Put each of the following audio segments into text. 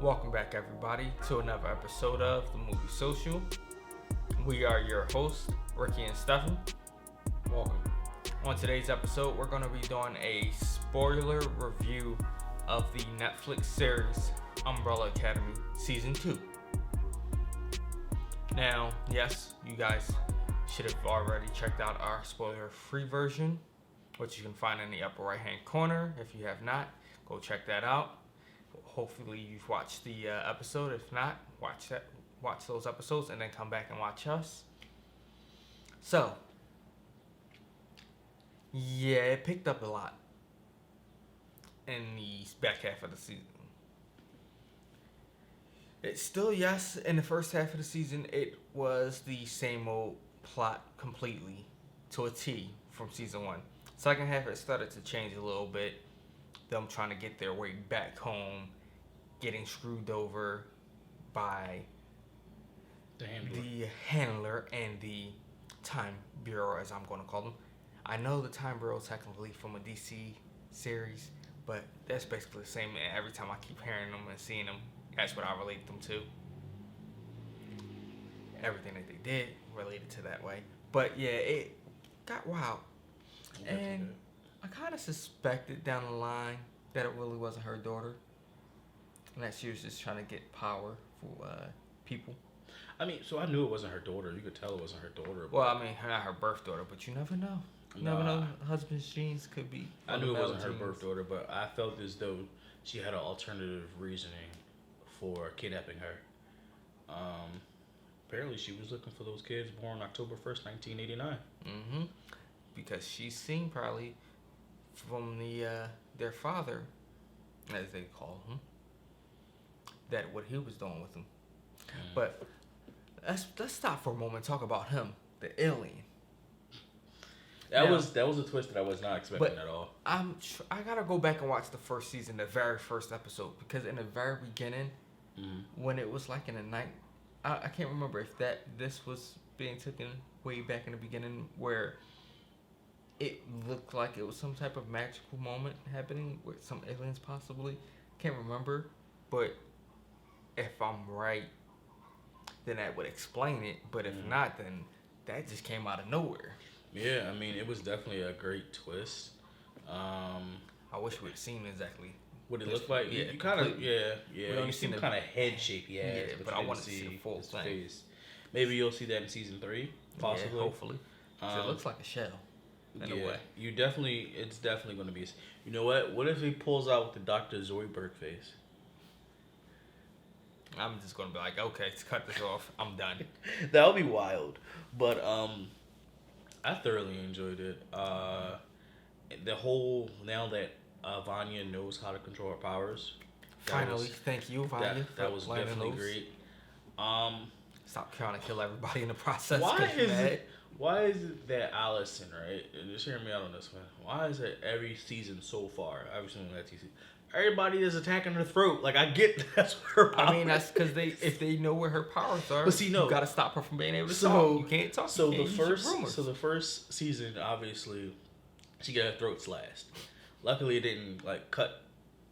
Welcome back, everybody, to another episode of the Movie Social. We are your hosts, Ricky and Stefan. Welcome. On today's episode, we're going to be doing a spoiler review of the Netflix series Umbrella Academy Season 2. Now, yes, you guys should have already checked out our spoiler-free version, which you can find in the upper right-hand corner. If you have not, go check that out. Hopefully you've watched the episode. If not, watch those episodes and then come back and watch us. So, yeah, it picked up a lot in the back half of the season. It's still, yes, in the first half of the season, it was the same old plot completely to a T from season 1. Second half, it started to change a little bit. Them trying to get their way back home, getting screwed over by the handler and the Time Bureau, as I'm going to call them. I know the Time Bureau is technically from a DC series, but that's basically the same. And every time I keep hearing them and seeing them, that's what I relate them to. Everything that they did related to that way. But yeah, it got wild. And I kind of suspected down the line that it really wasn't her daughter. And that she was just trying to get power for people. I mean, so I knew it wasn't her daughter. You could tell it wasn't her daughter. Well, I mean, not her birth daughter, but you never know. You never know. Husband's genes could be. I knew it wasn't her birth daughter, but I felt as though she had an alternative reasoning for kidnapping her. Apparently, she was looking for those kids born October 1st, 1989. Mm-hmm. Because she's seen probably from their father, as they call him, that what he was doing with them. But let's stop for a moment and talk about him, the alien. That was a twist that I was not expecting at all. I gotta go back and watch the first season, the very first episode, because in the very beginning, when it was like in the night, I can't remember if this was being taken way back in the beginning where it looked like it was some type of magical moment happening with some aliens possibly. Can't remember, but if I'm right, then that would explain it. But if not, then that just came out of nowhere. Yeah, I mean, it was definitely a great twist. I wish we'd seen exactly what it looked like. Yeah, you kind of, yeah. You see the kind of head shape he has, but I want to see the full thing. Face. Maybe you'll see that in season 3, possibly. Yeah, hopefully. It looks like a shell. In a way. It's definitely going to be. You know what? What if he pulls out with the Dr. Zoidberg face? I'm just going to be like, okay, let's cut this off. I'm done. That would be wild. But I thoroughly enjoyed it. The whole, now that Vanya knows how to control her powers. Finally, thank you, Vanya. That was definitely great. Stop trying to kill everybody in the process. Why is it that Allison, right? And just hear me out on this one. Why is it every season so far, every single season, everybody is attacking her throat? Like, I get that's her power. I mean, that's because if they know where her powers are, but see, no, you got to stop her from being able to talk. You can't talk. So the first season, obviously, she got her throat slashed. Luckily, it didn't like cut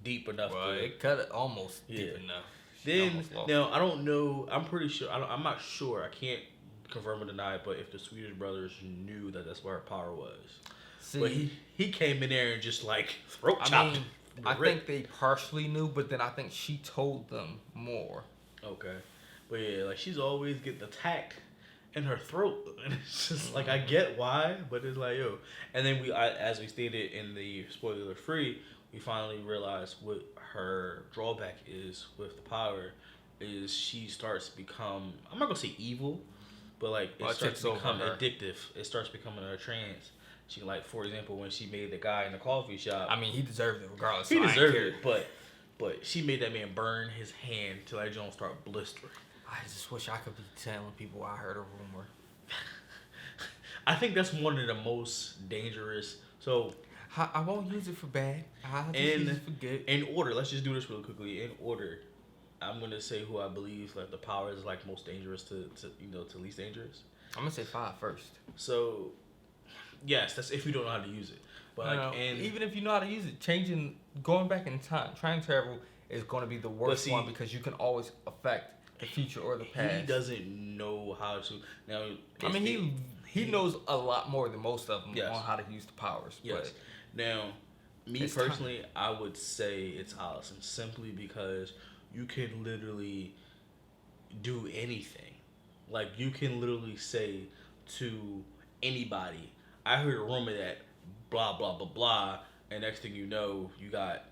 deep enough. Well, it cut it almost deep enough. Then now I don't know. I'm pretty sure. I'm not sure. I can't confirm or deny it, but if the Swedish brothers knew that that's where her power was. See, but he came in there and just like throat chopped. I think they partially knew, but then I think she told them more. Okay. But yeah, like she's always getting attacked in her throat. And it's just like, I get why, but it's like, yo. And then as we stated in the spoiler free, we finally realized what her drawback is with the power is she starts to become, I'm not going to say evil, but like it starts to become addictive. It starts becoming a trance. She, like, for example, when she made the guy in the coffee shop. I mean, he deserved it regardless. He deserved it, but she made that man burn his hand till that joint start blistering. I just wish I could be telling people I heard a rumor. I think that's one of the most dangerous. So I won't use it for bad. I'll just use it for good. In order, let's just do this really quickly. In order, I'm gonna say who I believe like the power is like most dangerous to least dangerous. I'm gonna say 5 first. So, yes, that's if you don't know how to use it. But even if you know how to use it, going back in time, time travel is going to be the worst one because you can always affect the future or the past. He doesn't know how to. Now, I mean, he knows a lot more than most of them Yes. on how to use the powers. Yes. But Now, me it's personally, time. I would say it's Allison simply because you can literally do anything. Like, you can literally say to anybody, I heard a rumor that blah, blah, blah, blah, and next thing you know, you got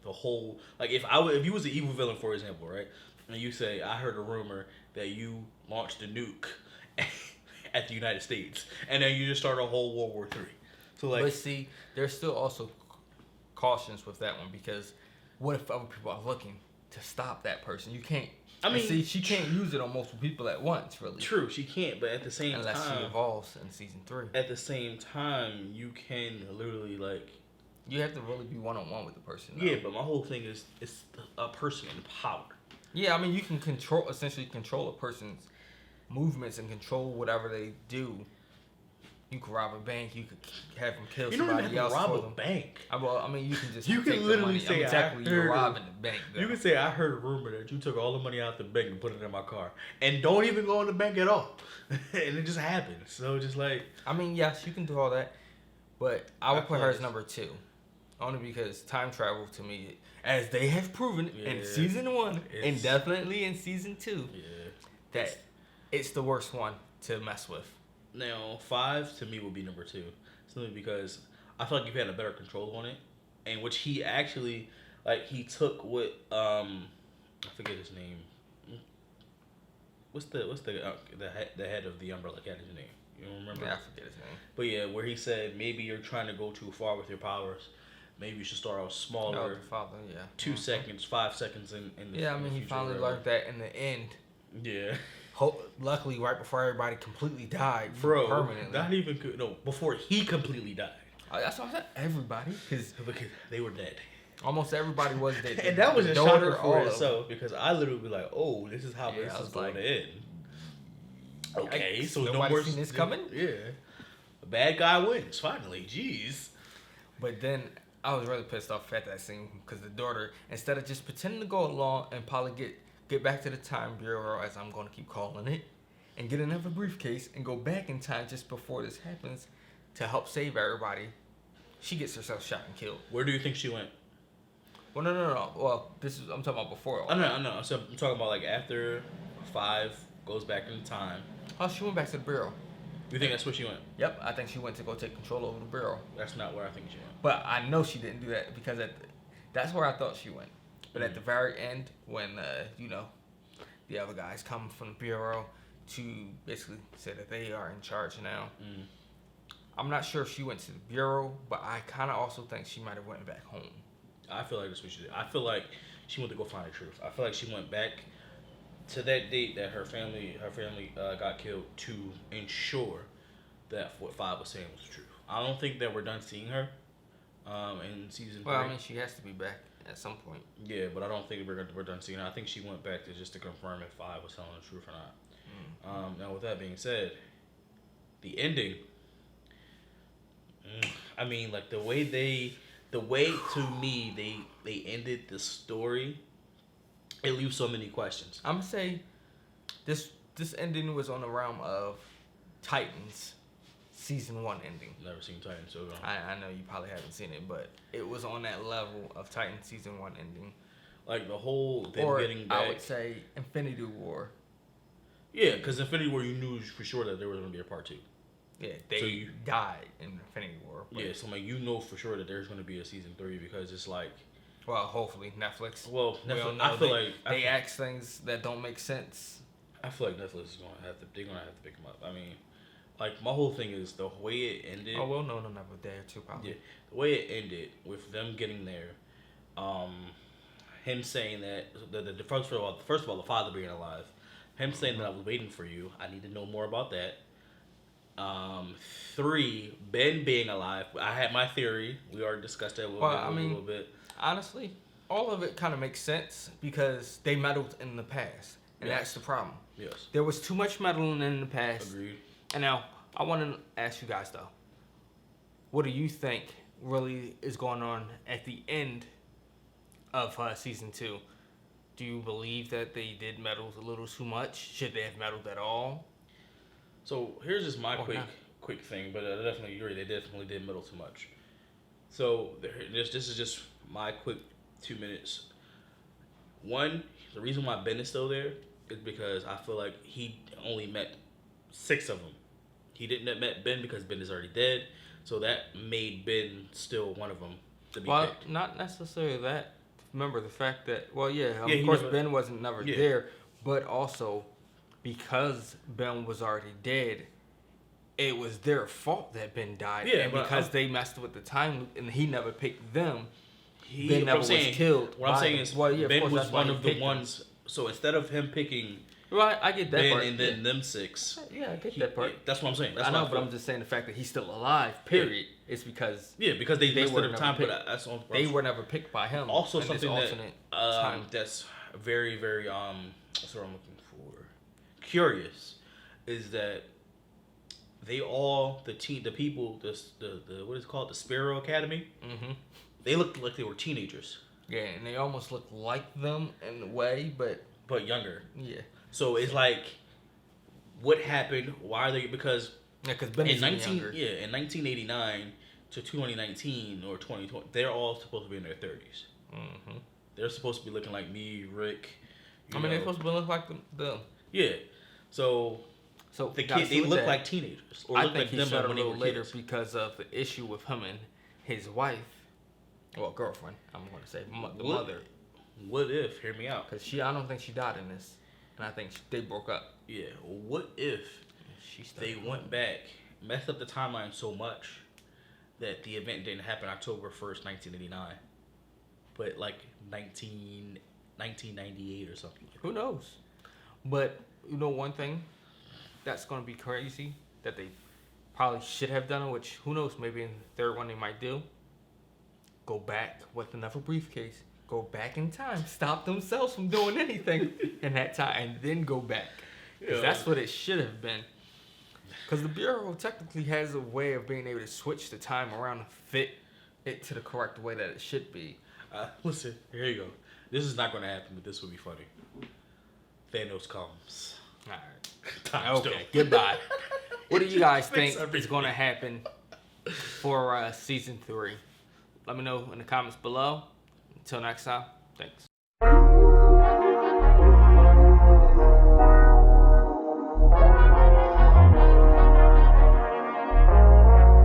the whole, like, if you was an evil villain, for example, right, and you say, I heard a rumor that you launched a nuke at the United States, and then you just start a whole World War III. So, like, but see, there's still also cautions with that one because what if other people are looking to stop that person? You can't. I mean, see, she can't use it on multiple people at once, really. True, she can't, but at the same unless time, she evolves in season 3. At the same time, you can literally, like, you have to really be one-on-one with the person. Yeah, but my whole thing is it's a person in power. Yeah, I mean, you can essentially control a person's movements and control whatever they do. You could rob a bank. You could have them kill somebody else. Rob a bank. I mean, you can just. You can literally say, technically, you're robbing the bank. Though. You can say, I heard a rumor that you took all the money out the bank and put it in my car, and don't even go in the bank at all, and it just happens. So just like. I mean, yes, you can do all that, but I would put her as number 2, only because time travel to me, as they have proven in season 1 and definitely in season 2, that it's the worst one to mess with. Now, 5 to me would be number 2, simply because I feel like you had a better control on it, and which he actually, like, he took what I forget his name. What's the head of the Umbrella Academy name? You don't remember? Yeah, I forget his name. But yeah, where he said maybe you're trying to go too far with your powers. Maybe you should start out smaller. Oh, the father, yeah. 2 seconds, 5 seconds in the yeah, I mean, he finally learned that in the end. Yeah. Luckily, right before everybody completely died, permanently. Not even before he completely died. That's why I said everybody, because they were dead. Almost everybody was dead, and that was a shocker for itself because I literally be like, "Oh, this is how this is going to end." Okay, so nobody no more. Seen this coming? Yeah, a bad guy wins finally. Jeez. But then I was really pissed off at that scene because the daughter, instead of just pretending to go along and probably get back to the time bureau, as I'm going to keep calling it, and get another briefcase and go back in time just before this happens to help save everybody, she gets herself shot and killed. Where do you think she went? Well, no. Well, I'm talking about before. I know. So I'm talking about like after 5 goes back in time. Oh, she went back to the bureau. You think that's where she went? Yep, I think she went to go take control over the bureau. That's not where I think she went. But I know she didn't do that because that's where I thought she went. But at the very end, when the other guys come from the bureau to basically say that they are in charge now, I'm not sure if she went to the bureau, but I kind of also think she might have went back home. I feel like that's what she did. I feel like she went to go find the truth. I feel like she went back to that date that her family got killed to ensure that what 5 was saying was the truth. I don't think that we're done seeing her in season 3. Well, I mean, she has to be back at some point. Yeah, but I don't think we're done seeing her. I think she went back to confirm if 5 was telling the truth or not. Now, with that being said, the ending. I mean, like the way to me they ended the story. It leaves so many questions. I'm gonna say this ending was on the realm of Titans season 1 ending. Never seen Titans, so I know you probably haven't seen it, but it was on that level of Titans season 1 ending. Like the whole getting back. I would say Infinity War. Yeah, because Infinity War, you knew for sure that there was gonna be a part 2. Yeah, they died in Infinity War. Yeah, so like you know for sure that there's gonna be a season 3 because it's like. Well, hopefully Netflix. Well, Netflix. I feel like they ask things that don't make sense. I feel like Netflix is gonna have to. They're gonna have to pick them up. I mean, like my whole thing is the way it ended. Oh well, no, another day or two probably. Yeah, the way it ended with them getting there, him saying that the first of all the father being alive, him saying that I was waiting for you. I need to know more about that. 3, Ben being alive. I had my theory. We already discussed that a little bit. Honestly, all of it kind of makes sense because they meddled in the past, and that's the problem. Yes. There was too much meddling in the past. Agreed. And now, I want to ask you guys, though. What do you think really is going on at the end of season 2. Do you believe that they did meddle a little too much? Should they have meddled at all? So here's just my Or not? quick thing, but I definitely agree. They definitely did meddle too much. So this is just my quick 2 minutes. One, the reason why Ben is still there is because I feel like he only met 6 of them. He didn't met Ben because Ben is already dead, so that made Ben still one of them to be Well, picked. not necessarily that. Remember the fact that, well, yeah, Yeah, of he course never- Ben wasn't never Yeah. there, but also because Ben was already dead, it was their fault that Ben died. Yeah, and but because I'm- they messed with the time loop and he never picked them, He, Ben what never I'm saying, was killed. What I'm by saying them. is, well, yeah, of Ben course, was that's why one he of the picked them. ones. So instead of him picking Right, I get that Ben part. and then them 6, yeah, I get that part. that's what I'm saying. That's I what know, I but feel. I'm just saying the fact that he's still alive. Period. It's because Yeah, because they They listed were the never time, picked. but that's on. they were never picked by him. Also in this something that alternate time. that's very very what's what I'm looking for, curious, is that they all the people the what is it called, the Sparrow Academy, Mm-hmm. they looked like they were teenagers Yeah, and they almost look like them in a way, but but younger. yeah. So it's like, what happened? Why are they? Because Yeah, because Ben in is 1989 to 2019 or 2020, they're all supposed to be in their 30s. Mm-hmm. They're supposed to be looking like me, Rick. I mean, they're supposed to look like them. Yeah. So So the gotta kid, see they with look that. like teenagers, or I look think like he them shot a when they little were later kids. because of the issue with him and his wife, well, girlfriend. I'm going to say the What- mother, What if? Hear me out. because I don't think she died in this, and I think they broke up. Yeah. What if She they started went back, messed up the timeline so much that the event didn't happen October 1st, 1989, but like 1998 or something. Who knows? But you know one thing that's going to be crazy that they probably should have done, which who knows, maybe in the third one they might do. Go back with another briefcase. Go back in time. Stop themselves from doing anything in that time, and then go back. 'Cause Yeah. that's what it should have been. Because the Bureau technically has a way of being able to switch the time around to fit it to the correct way that it should be. Listen, here you go. This is not going to happen, but this will be funny. Thanos comes. All right. Time's Okay, dope. goodbye. What do you guys Fix think is everything. going to happen for season 3? Let me know in the comments below. Until next time, thanks.